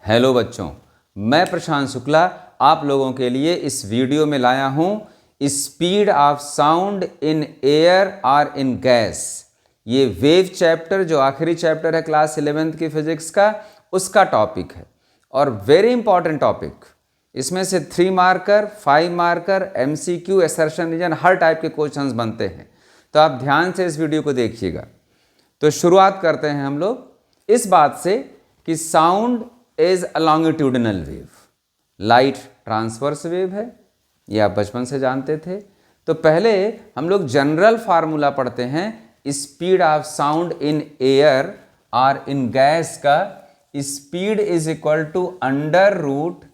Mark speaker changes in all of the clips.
Speaker 1: Hello बच्चों, मैं प्रशांत शुक्ला आप लोगों के लिए इस वीडियो में लाया हूँ speed of sound in air और इन गैस। ये वेव चैप्टर जो आखिरी चैप्टर है क्लास 11th की फिजिक्स का, उसका टॉपिक है और वेरी इंपॉर्टेंट टॉपिक। इसमें से 3 marker, 5 marker, MCQ, assertion reason हर टाइप के क्वेश्चंस बनते हैं, तो आप ध्यान से इस वीडियो को देखिएगा। तो शुरुआत करते हैं हम लोग इस बात से कि sound is a longitudinal wave. Light transverse wave है, ये आप बचपन से जानते थे। तो पहले हम लोग जनरल फार्मूला पढ़ते हैं speed of sound in air और इन गैस का। Speed is equal to √b/d।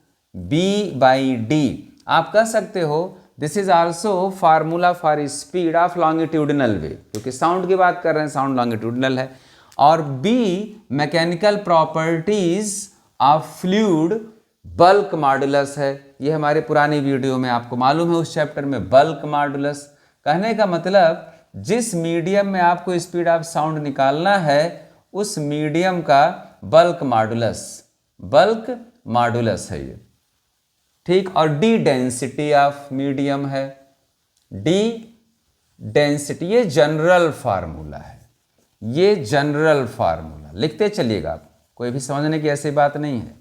Speaker 1: आप कह सकते हो this is also formula for speed of longitudinal wave, क्योंकि साउंड की बात कर रहे हैं, साउंड लॉन्गिट्यूडिनल है। और b mechanical properties of fluid, bulk modulus है। ये हमारे पुरानी वीडियो में आपको मालूम है, उस चैप्टर में बल्क मॉडुलस। कहने का मतलब जिस मीडियम में आपको स्पीड ऑफ साउंड निकालना है उस मीडियम का बल्क मॉडुलस है ये, ठीक। और डी डेंसिटी ऑफ मीडियम है, डी डेंसिटी। ये जनरल फार्मूला है, ये जनरल फार्मूला लिखते चलिएगा आप, कोई भी समझने की ऐसी बात नहीं है।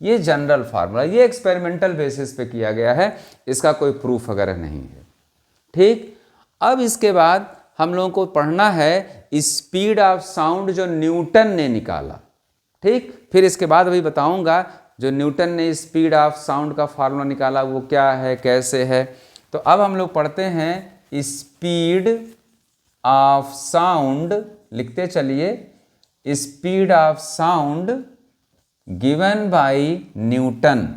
Speaker 1: ये जनरल फार्मूला, ये एक्सपेरिमेंटल बेसिस पे किया गया है, इसका कोई प्रूफ वगैरह नहीं है, ठीक। अब इसके बाद हम लोगों को पढ़ना है स्पीड ऑफ साउंड जो न्यूटन ने निकाला, ठीक। फिर इसके बाद अभी बताऊंगा जो न्यूटन ने स्पीड ऑफ साउंड का फार्मूला निकाला वो क्या है, कैसे है। तो अब हम लोग पढ़ते हैं स्पीड ऑफ साउंड, लिखते चलिए, speed of sound given by Newton,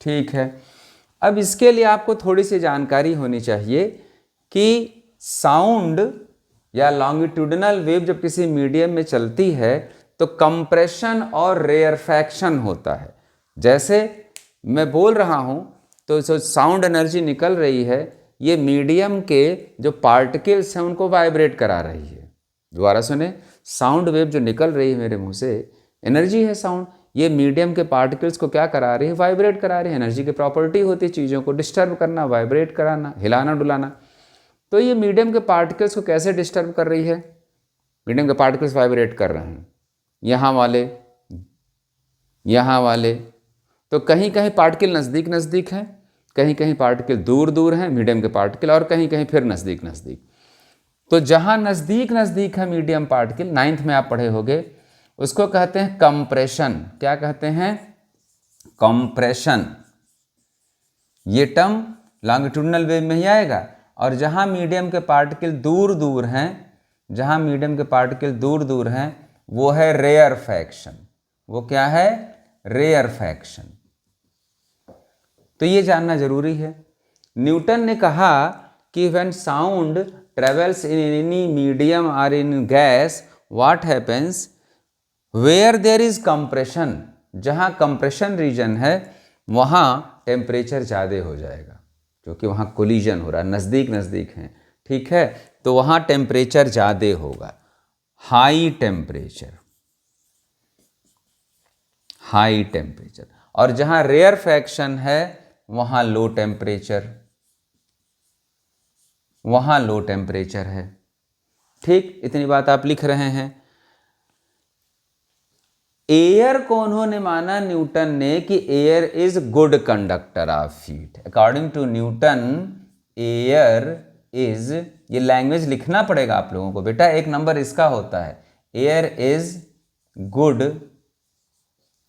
Speaker 1: ठीक है। अब इसके लिए आपको थोड़ी सी जानकारी होनी चाहिए कि साउंड या लॉन्गिट्यूडिनल वेव जब किसी मीडियम में चलती है तो कंप्रेशन और रेयरफैक्शन होता है। जैसे मैं बोल रहा हूं तो जो साउंड एनर्जी निकल रही है ये मीडियम के जो पार्टिकल्स हैं उनको वाइब्रेट करा रही है। दोबारा सुने, साउंड वेव जो निकल रही है मेरे मुंह से, एनर्जी है साउंड, ये मीडियम के पार्टिकल्स को क्या करा रही है, वाइब्रेट करा रही है। एनर्जी की प्रॉपर्टी होती है चीज़ों को डिस्टर्ब करना, वाइब्रेट कराना, हिलाना डुलाना। तो ये मीडियम के पार्टिकल्स को कैसे डिस्टर्ब कर रही है, मीडियम के पार्टिकल्स वाइब्रेट कर रहे हैं, यहाँ वाले। तो कहीं कहीं पार्टिकल नज़दीक हैं, कहीं कहीं पार्टिकल दूर हैं मीडियम के पार्टिकल, और कहीं कहीं फिर नज़दीक। तो जहाँ नज़दीक है मीडियम पार्टिकल, 9th में आप पढ़े होंगे, उसको कहते हैं कंप्रेशन। क्या कहते हैं? कंप्रेशन। ये टर्म लॉन्गिट्यूडिनल वेव में ही आएगा। और जहाँ मीडियम के पार्टिकल दूर हैं वो है रेयरफैक्शन। वो क्या है? रेयरफैक्शन। तो ये जानना जरूरी है। न्यूटन ने कहा कि when sound travels in any medium और in gas what happens where there is compression. जहाँ कंप्रेशन रीजन है वहाँ टेम्परेचर ज़्यादा हो जाएगा, क्योंकि वहाँ कोलिजन हो रहा है, नज़दीक हैं, ठीक है। तो वहाँ टेम्परेचर ज़्यादा होगा, हाई टेम्परेचर। और जहाँ रेयरफैक्शन है वहाँ लो टेम्परेचर है, ठीक। इतनी बात आप लिख रहे हैं। एयर को उन्होंने माना, न्यूटन ने, कि air is good conductor of heat. According to Newton air is, ये लैंग्वेज लिखना पड़ेगा आप लोगों को बेटा, 1 नंबर इसका होता है। Air is good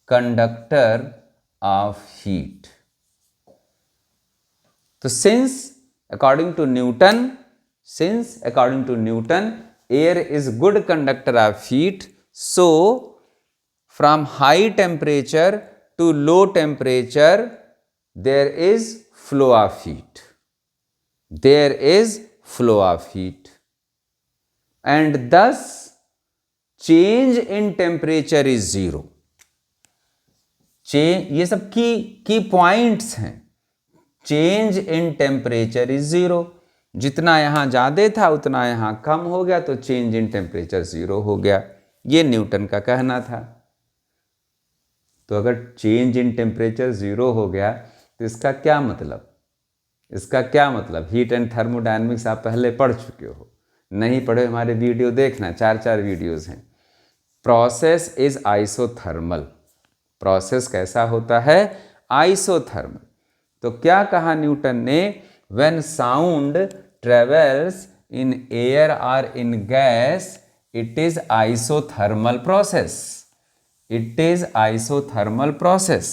Speaker 1: conductor of heat. तो since according to Newton air is good conductor of heat, so from high temperature to low temperature there is flow of heat, and thus change in temperature is zero. ये सब की points हैं। Change in temperature is zero, जितना यहाँ ज़्यादा था उतना यहाँ कम हो गया, तो चेंज इन टेम्परेचर 0 हो गया। ये न्यूटन का कहना था। तो अगर चेंज इन टेम्परेचर 0 हो गया तो इसका क्या मतलब, इसका क्या मतलब, हीट एंड थर्मोडायनेमिक्स आप पहले पढ़ चुके हो, नहीं पढ़े हमारे वीडियो देखना, 4 वीडियोस हैं। प्रोसेस इज आइसोथर्मल, प्रोसेस कैसा होता है, आइसोथर्मल। तो क्या कहा न्यूटन ने, when sound travels in air और in gas it is isothermal process, it is isothermal process.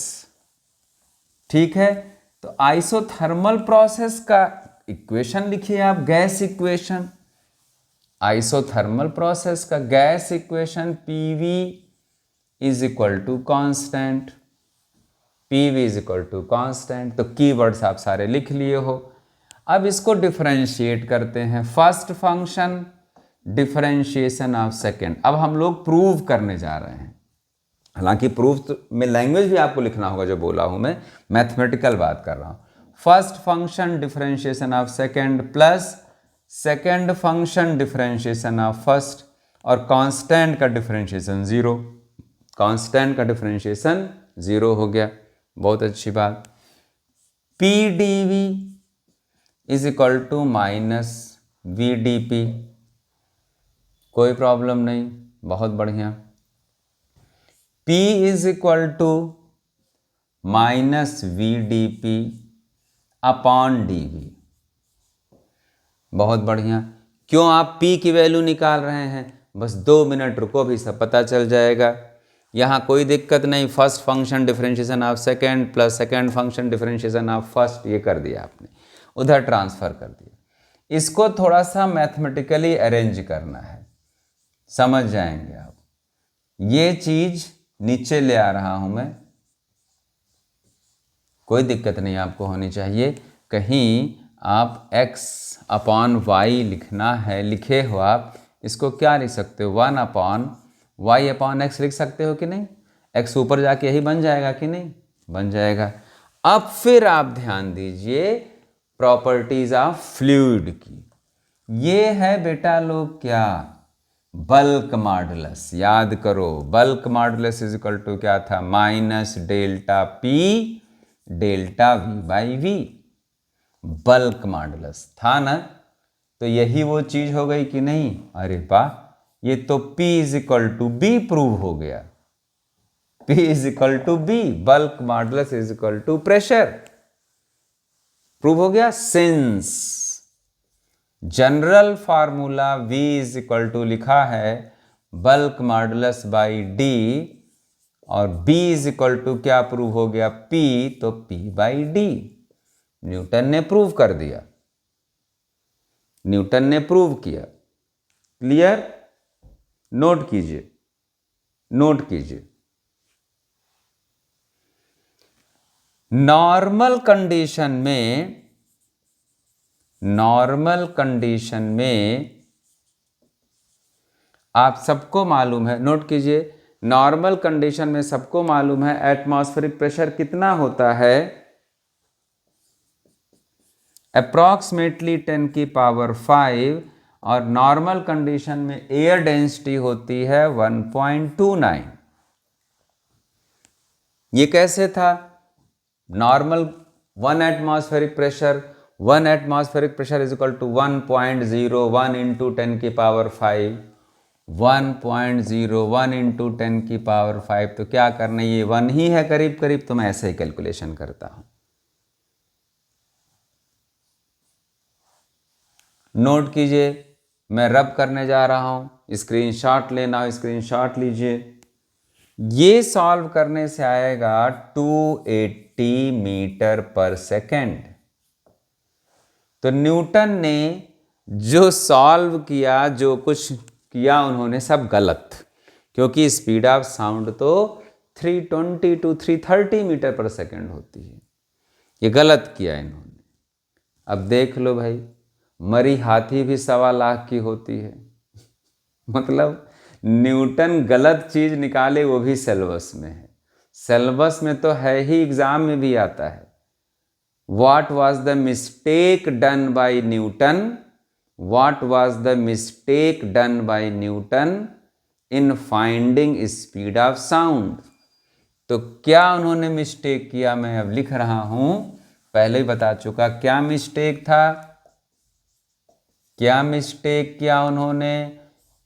Speaker 1: ठीक है, तो आइसोथर्मल प्रोसेस का इक्वेशन लिखिए आप, गैस इक्वेशन, आइसोथर्मल प्रोसेस का gas equation PV is equal to constant, PV is equal to constant. तो keywords आप सारे लिख लिए हो। अब इसको डिफरेंशिएट करते हैं, first function differentiation of second. अब हम लोग प्रूव करने जा रहे हैं, हालांकि प्रूफ में लैंग्वेज भी आपको लिखना होगा, जो बोला हूं मैं मैथमेटिकल बात कर रहा हूं। First function differentiation of second plus second function differentiation of first, और कांस्टेंट का डिफरेंशिएशन 0, कांस्टेंट का डिफरेंशिएशन 0 हो गया, बहुत अच्छी बात। PdV is equal to minus VdP, कोई प्रॉब्लम नहीं, बहुत बढ़िया। P is equal to minus VdP upon DV, बहुत बढ़िया। क्यों आप P की वैल्यू निकाल रहे हैं, बस 2 मिनट रुको, भी सब पता चल जाएगा, यहाँ कोई दिक्कत नहीं। First function differentiation of second plus second function differentiation of first, ये कर दिया आपने, उधर ट्रांसफर कर दिया। इसको थोड़ा सा मैथमेटिकली अरेंज करना है, समझ जाएंगे आप। ये चीज नीचे ले आ रहा हूं मैं, कोई दिक्कत नहीं आपको होनी चाहिए। कहीं आप x अपॉन वाई लिखना है, लिखे हो आप, इसको क्या लिख सकते हो, 1 अपॉन वाई अपॉन एक्स लिख सकते हो कि नहीं, x ऊपर जाके यही बन जाएगा कि नहीं, बन जाएगा। अब फिर आप ध्यान दीजिए प्रॉपर्टीज ऑफ फ्लूइड की, ये है बेटा लोग क्या, बल्क मॉडुलस। याद करो, bulk modulus is equal to क्या था, minus delta P delta V by V, bulk modulus था ना। तो यही वो चीज हो गई कि नहीं, अरे वाह, ये तो P is equal to B prove हो गया, P is equal to B, bulk modulus is equal to pressure, prove हो गया। Since general formula V is equal to लिखा है बल्क मॉडुलस बाई D, और B इज इक्वल टू क्या prove हो गया, P, तो P बाई D। न्यूटन ने प्रूव कर दिया, न्यूटन ने प्रूव किया। क्लियर, नोट कीजिए, नोट कीजिए। नॉर्मल कंडीशन में, नॉर्मल कंडीशन में आप सबको मालूम है, नोट कीजिए, नॉर्मल कंडीशन में सबको मालूम है एटमॉस्फेरिक प्रेशर कितना होता है, अप्रॉक्सीमेटली 10 की पावर 5, और नॉर्मल कंडीशन में एयर डेंसिटी होती है 1.29। ये कैसे था, normal 1 atmospheric pressure, 1 atmospheric pressure is equal to 1.01 into 10 की पावर 5, 1.01 इंटू 10 की पावर 5, तो क्या करना, ये 1 ही है करीब करीब, तो मैं ऐसे ही कैलकुलेशन करता हूं। नोट कीजिए, मैं रब करने जा रहा हूं, स्क्रीनशॉट लेना हो स्क्रीनशॉट लीजिए। ये सॉल्व करने से आएगा 280 मीटर पर सेकेंड। तो न्यूटन ने जो सॉल्व किया, जो कुछ किया उन्होंने, सब गलत, क्योंकि स्पीड ऑफ साउंड तो 320 टू 330 मीटर पर सेकेंड होती है, ये गलत किया इन्होंने। अब देख लो भाई, मरी हाथी भी 1.25 लाख की होती है। मतलब न्यूटन गलत चीज निकाले, वो भी सिलेबस में है, सिलेबस में तो है ही, एग्जाम में भी आता है। What was the mistake done by Newton? What was the mistake done by Newton in finding speed of sound. तो क्या उन्होंने मिस्टेक किया, मैं अब लिख रहा हूं, पहले ही बता चुका क्या मिस्टेक था। क्या मिस्टेक किया उन्होंने,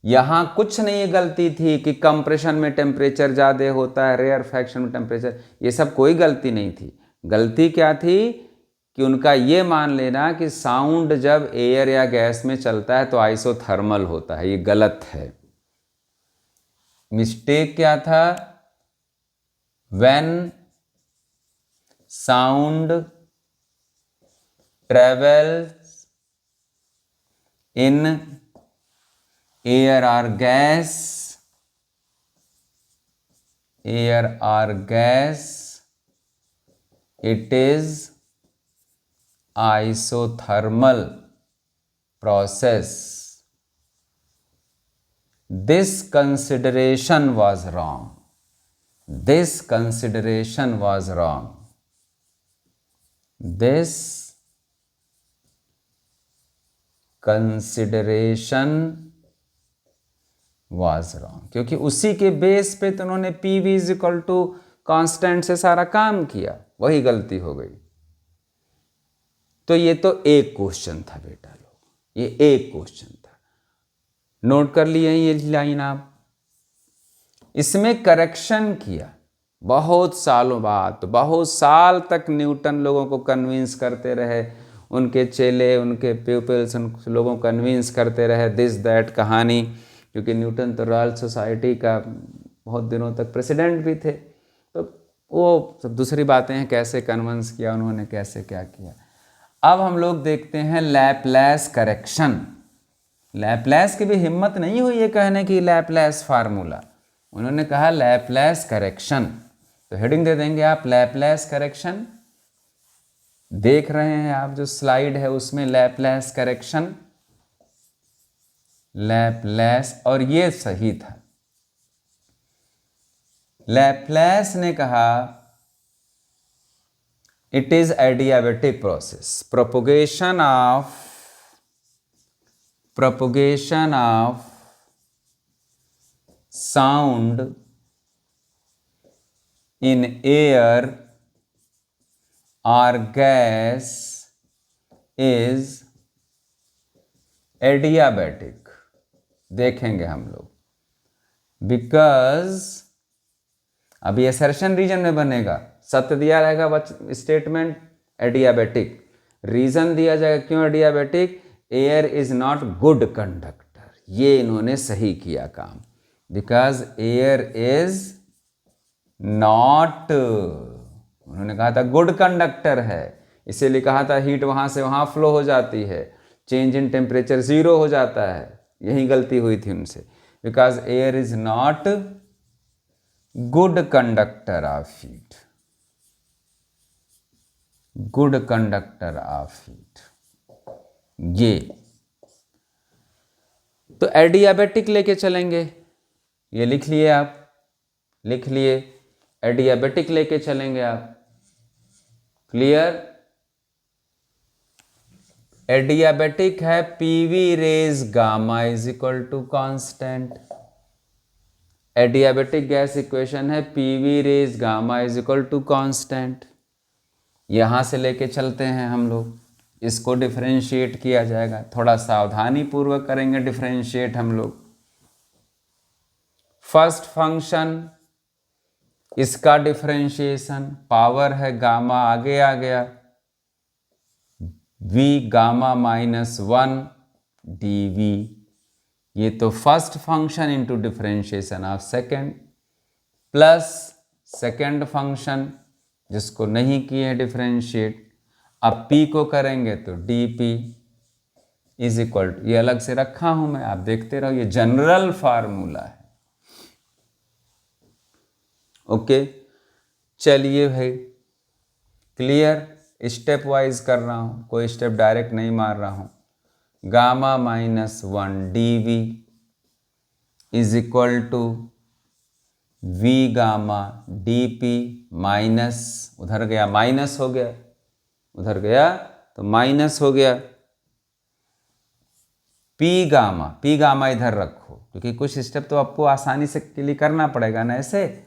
Speaker 1: यहां कुछ नहीं गलती थी कि कंप्रेशन में टेम्परेचर ज़्यादा होता है, रेयरफैक्शन में टेम्परेचर, ये सब कोई गलती नहीं थी। गलती क्या थी कि उनका ये मान लेना कि साउंड जब एयर या गैस में चलता है तो आइसोथर्मल होता है, ये गलत है। मिस्टेक क्या था, when sound travels in air or gas, it is isothermal process. This consideration was wrong. This consideration was wrong. This consideration was wrong, क्योंकि उसी के बेस पे तो उन्होंने PV is equal to constant से सारा काम किया, वही गलती हो गई। तो ये तो एक क्वेश्चन था बेटा लोग, ये एक क्वेश्चन था, नोट कर लिए ये लाइन आप। इसमें करेक्शन किया बहुत सालों बाद, तो बहुत साल तक न्यूटन लोगों को कन्विंस करते रहे, उनके चेले, उनके प्यूपिल्स, उन लोगों को कन्विंस करते रहे, दिस दैट कहानी, क्योंकि न्यूटन तो रॉयल सोसाइटी का बहुत दिनों तक प्रेसिडेंट भी थे, तो वो सब दूसरी बातें हैं, कैसे कन्विंस किया उन्होंने, कैसे क्या किया। अब हम लोग देखते हैं लैपलेस करेक्शन। लैपलेस की भी हिम्मत नहीं हुई ये कहने की लैपलेस फार्मूला, उन्होंने कहा लैपलेस करेक्शन। तो हेडिंग दे देंगे आप लैपलेस करेक्शन, देख रहे हैं आप जो स्लाइड है उसमें लैपलेस करेक्शन, लैपलेस, और ये सही था। लैपलेस ने कहा it is adiabatic process, propagation of sound in air और गैस इज एडियाबेटिक। देखेंगे हम लोग, बिकॉज अभी असर्शन रीजन में बनेगा, सत्य दिया रहेगा स्टेटमेंट एडियाबेटिक, रीजन दिया जाएगा क्यों adiabatic, air is not good conductor, ये इन्होंने सही किया काम, बिकॉज एयर इज नॉट, उन्होंने कहा था गुड कंडक्टर है, इसीलिए कहा था हीट वहां से वहां फ्लो हो जाती है, चेंज इन टेम्परेचर 0 हो जाता है, यही गलती हुई थी उनसे, because air is not good conductor of heat, good conductor of heat. ये तो एडियाबेटिक लेके चलेंगे, ये लिख लिए आप, लिख लिए, एडियाबेटिक लेके चलेंगे आप, क्लियर। एडियाबेटिक है PV raise gamma is equal to constant, adiabatic gas equation है PV raise gamma is equal to constant. यहां से लेके चलते हैं हम लोग, इसको डिफरेंशिएट किया जाएगा, थोड़ा सावधानी पूर्वक करेंगे डिफरेंशिएट हम लोग। फर्स्ट फंक्शन इसका डिफरेंशिएशन, पावर है गामा, आगे आ गया v गामा -1 dv, ये तो first function into differentiation of second, plus second function जिसको नहीं किए डिफरेंशिएट, अब p को करेंगे तो dp इज इक्वल टू, ये अलग से रखा हूं मैं, आप देखते रहो, ये जनरल फार्मूला है। ओके, चलिए भाई, क्लियर, स्टेप वाइज कर रहा हूं, कोई स्टेप डायरेक्ट नहीं मार रहा हूं। Gamma -1 dv is equal to v gamma dp minus, उधर गया माइनस हो गया, उधर गया तो माइनस हो गया, p गामा इधर रखो, क्योंकि कुछ स्टेप तो आपको आसानी से के लिए करना पड़ेगा ना, ऐसे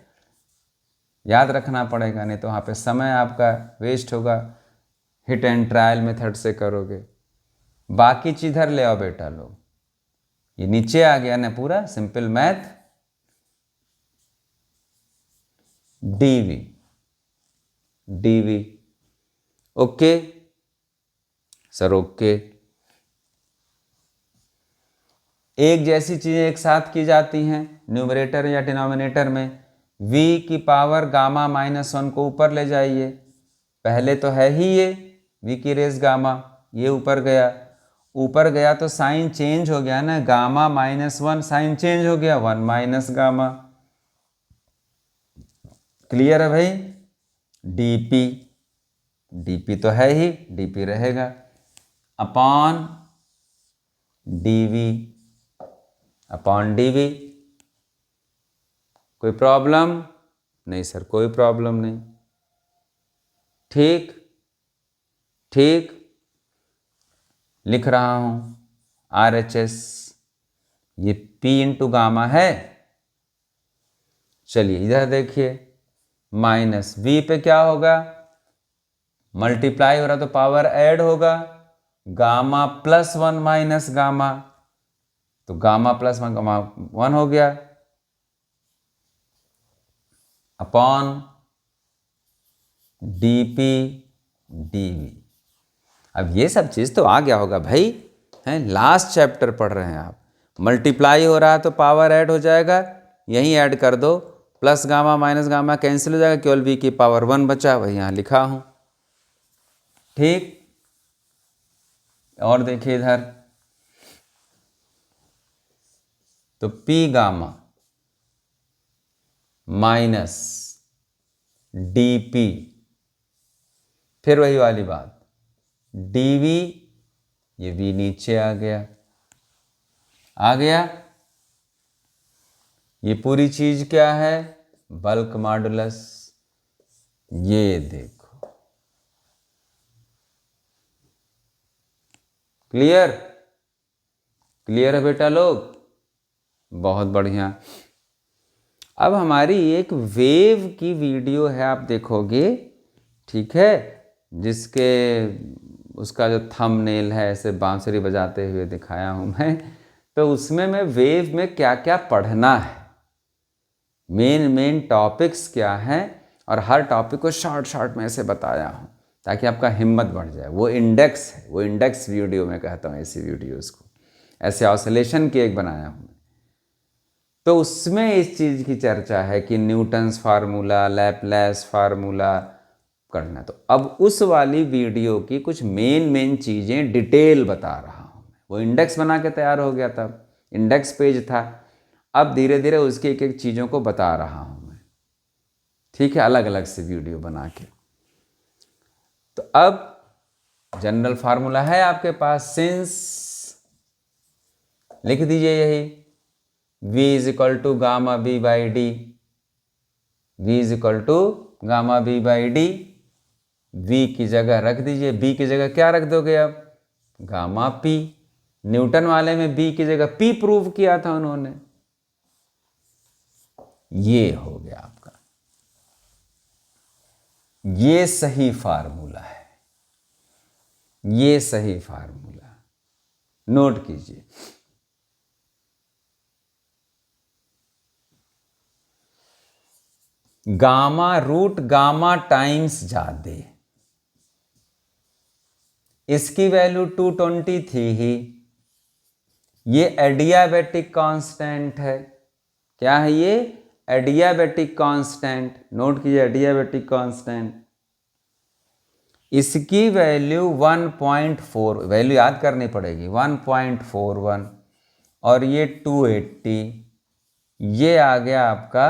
Speaker 1: याद रखना पड़ेगा, नहीं तो वहाँ पे समय आपका वेस्ट होगा, हिट एंड ट्रायल मेथड से करोगे। बाकी चीज इधर ले आओ बेटा लोग, ये नीचे आ गया ना पूरा simple math, DV DV. Okay sir, okay. एक जैसी चीजें एक साथ की जाती हैं न्यूमरेटर या डिनोमिनेटर में। v की पावर गामा -1 को ऊपर ले जाइए, पहले तो है ही ये v की रेस गामा, ये ऊपर गया, ऊपर गया तो साइन चेंज हो गया ना, गामा -1 साइन चेंज हो गया 1 माइनस गामा। क्लियर है भाई? dp, dp तो है ही, dp रहेगा अपॉन dv, अपॉन dv। कोई प्रॉब्लम नहीं सर, कोई प्रॉब्लम नहीं। ठीक ठीक, लिख रहा हूं RHS, ये P इंटू गामा है। चलिए इधर देखिए, माइनस V पे क्या होगा, मल्टीप्लाई हो रहा तो पावर ऐड होगा, गामा +1 माइनस गामा, तो गामा +1 गामा 1 हो गया, अपॉन dp dv। अब ये सब चीज तो आ गया होगा भाई, हैं, लास्ट चैप्टर पढ़ रहे हैं आप। मल्टीप्लाई हो रहा है तो पावर ऐड हो जाएगा, यहीं ऐड कर दो, plus gamma minus gamma cancel हो जाएगा, केवल v की पावर 1 बचा, वही यहाँ लिखा हूं। ठीक, और देखिए इधर, तो p गामा माइनस dp, फिर वही वाली बात, dv, ये v नीचे आ गया, ये पूरी चीज क्या है, बल्क मॉडुलस, ये देखो। क्लियर? क्लियर है बेटा लोग? बहुत बढ़िया। अब हमारी एक वेव की वीडियो है, आप देखोगे, ठीक है, जिसके उसका जो थंबनेल है ऐसे बांसुरी बजाते हुए दिखाया हूं मैं, तो उसमें मैं वेव में क्या क्या पढ़ना है, मेन टॉपिक्स क्या हैं, और हर टॉपिक को शॉर्ट में ऐसे बताया हूं ताकि आपका हिम्मत बढ़ जाए। वो इंडेक्स है, वो इंडेक्स वीडियो में कहता हूं, ऐसी वीडियोस को, ऐसे ऑसिलेशन की एक बनाया हूं। तो उसमें इस चीज की चर्चा है कि न्यूटन्स फार्मूला, लैपलेस फार्मूला करना। तो अब उस वाली वीडियो की कुछ मेन चीजें डिटेल बता रहा हूं मैं। वो इंडेक्स बना के तैयार हो गया था, इंडेक्स पेज था, अब धीरे धीरे उसकी एक एक चीजों को बता रहा हूं मैं, ठीक है, अलग अलग से वीडियो बना के। तो अब जनरल फार्मूला है आपके पास, सिंस लिख दीजिए यही, v is equal to gamma b by D, v is equal to gamma b by D, v की जगह रख दीजिए, b की जगह क्या रख दोगे अब, गामा p। न्यूटन वाले में b की जगह p प्रूव किया था उन्होंने, ये हो गया आपका, ये सही फार्मूला है, ये सही फार्मूला, नोट कीजिए। गामा रूट गामा टाइम्स ज्यादा, इसकी वैल्यू 220 थी ही, ये एडियाबेटिक कांस्टेंट है, क्या है ये, एडियाबेटिक कांस्टेंट, नोट कीजिए एडियाबेटिक कांस्टेंट, इसकी वैल्यू 1.4, वैल्यू याद करनी पड़ेगी, 1.41, और ये 280, ये आ गया आपका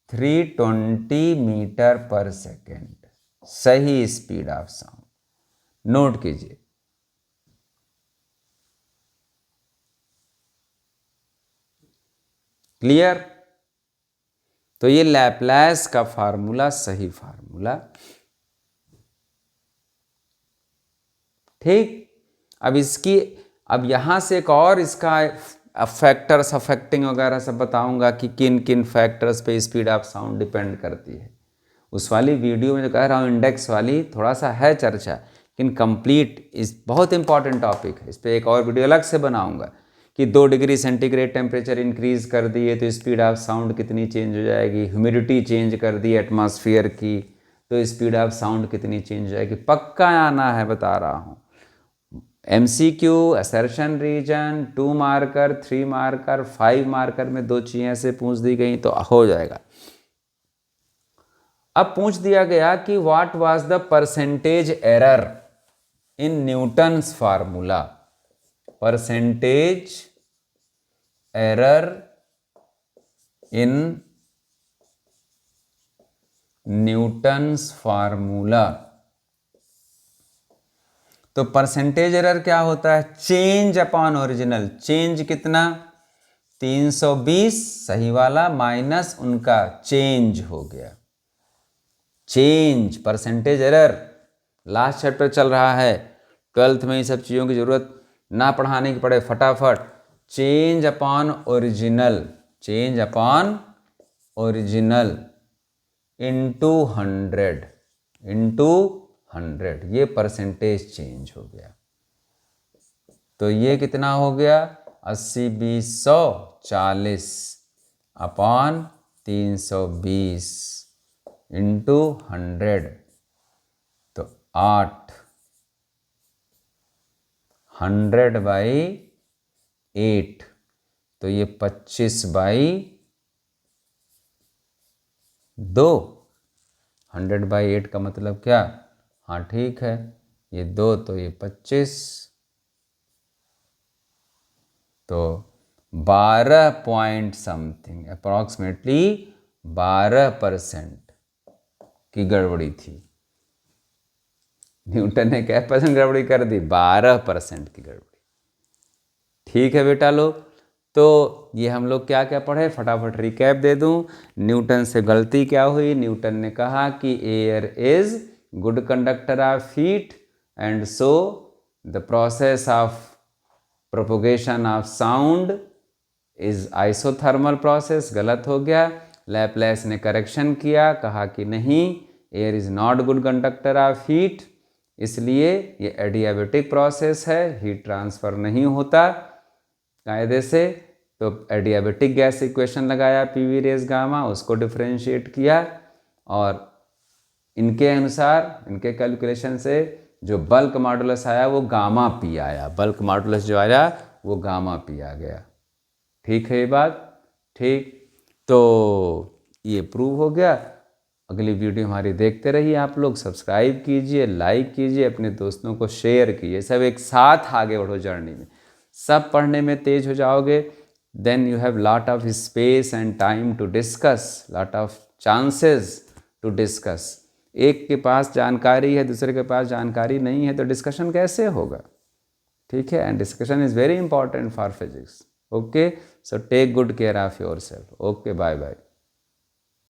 Speaker 1: 320 मीटर पर सेकेंड, सही स्पीड ऑफ साउंड, नोट कीजिए। क्लियर? तो ये लैपलेस का फार्मूला सही फार्मूला, ठीक। अब इसकी, अब यहां से एक और इसका फैक्टर्स अफेक्टिंग वगैरह सब बताऊंगा कि किन किन फैक्टर्स पे स्पीड ऑफ साउंड डिपेंड करती है। उस वाली वीडियो में जो कह रहा हूँ इंडेक्स वाली थोड़ा सा है चर्चा, लेकिन कंप्लीट इस बहुत इंपॉर्टेंट टॉपिक है, इस पर एक और वीडियो अलग से बनाऊंगा कि 2 डिग्री सेंटीग्रेड टेम्परेचर इंक्रीज़ कर दिए तो स्पीड ऑफ साउंड कितनी चेंज हो जाएगी, ह्यूमिडिटी चेंज कर दी एटमॉस्फेयर की तो स्पीड ऑफ साउंड कितनी चेंज हो जाएगी। पक्का आना है, बता रहा हूँ। MCQ, assertion reason, 2 marker, 3 marker, 5 marker में 2 चीज़ें ऐसे पूछ दी गई तो हो जाएगा। अब पूछ दिया गया कि what was the percentage error in Newton's formula, percentage error in Newton's formula. तो परसेंटेज एरर क्या होता है? Change upon original. चेंज कितना? 320 सही वाला माइनस उनका चेंज हो गया। Change percentage error last chapter चल रहा है, 12th में ये सब चीज़ों की ज़रूरत ना पढ़ाने की पड़े, फटाफट। Change upon original, change upon original into 100, ये परसेंटेज चेंज हो गया। तो ये कितना हो गया? 80 20 100 40 अपॉन 320 इंटू 100 तो 8, 100/8 तो ये 25/2। 100/8 का मतलब क्या? हाँ ठीक है, ये 2 तो ये 25, तो 12 पॉइंट समथिंग अप्रॉक्सीमेटली 12% की गड़बड़ी थी। न्यूटन ने क्या परसेंट गड़बड़ी कर दी? 12% की गड़बड़ी। ठीक है बेटा लोग, तो ये हम लोग क्या क्या पढ़े, फटाफट रिकैप दे दूं। न्यूटन से गलती क्या हुई? न्यूटन ने कहा कि air is good conductor of heat and so the process of propagation of sound is isothermal process. गलत हो गया। लैपलेस ने करेक्शन किया, कहा कि नहीं, air is not good conductor of heat, इसलिए ये एडियाबेटिक प्रोसेस है, हीट ट्रांसफ़र नहीं होता कायदे से। तो एडियाबेटिक गैस इक्वेशन लगाया, PV रेज गामा, उसको डिफ्रेंशिएट किया और इनके अनुसार, इनके कैलकुलेशन से जो बल्क मॉडुलस आया वो गामा P आया। बल्क मॉडुलस जो आया वो गामा P आ गया। ठीक है ये बात? ठीक, तो ये प्रूव हो गया। अगली वीडियो हमारी देखते रहिए आप लोग, सब्सक्राइब कीजिए, लाइक कीजिए, अपने दोस्तों को शेयर कीजिए, सब एक साथ आगे बढ़ो जर्नी में। सब पढ़ने में तेज हो जाओगे, then you have lot of space and time to discuss, lot of chances to discuss. एक के पास जानकारी है, दूसरे के पास जानकारी नहीं है, तो डिस्कशन कैसे होगा? ठीक है, and discussion is very important for physics. Okay, so take good care of yourself. Okay, bye bye.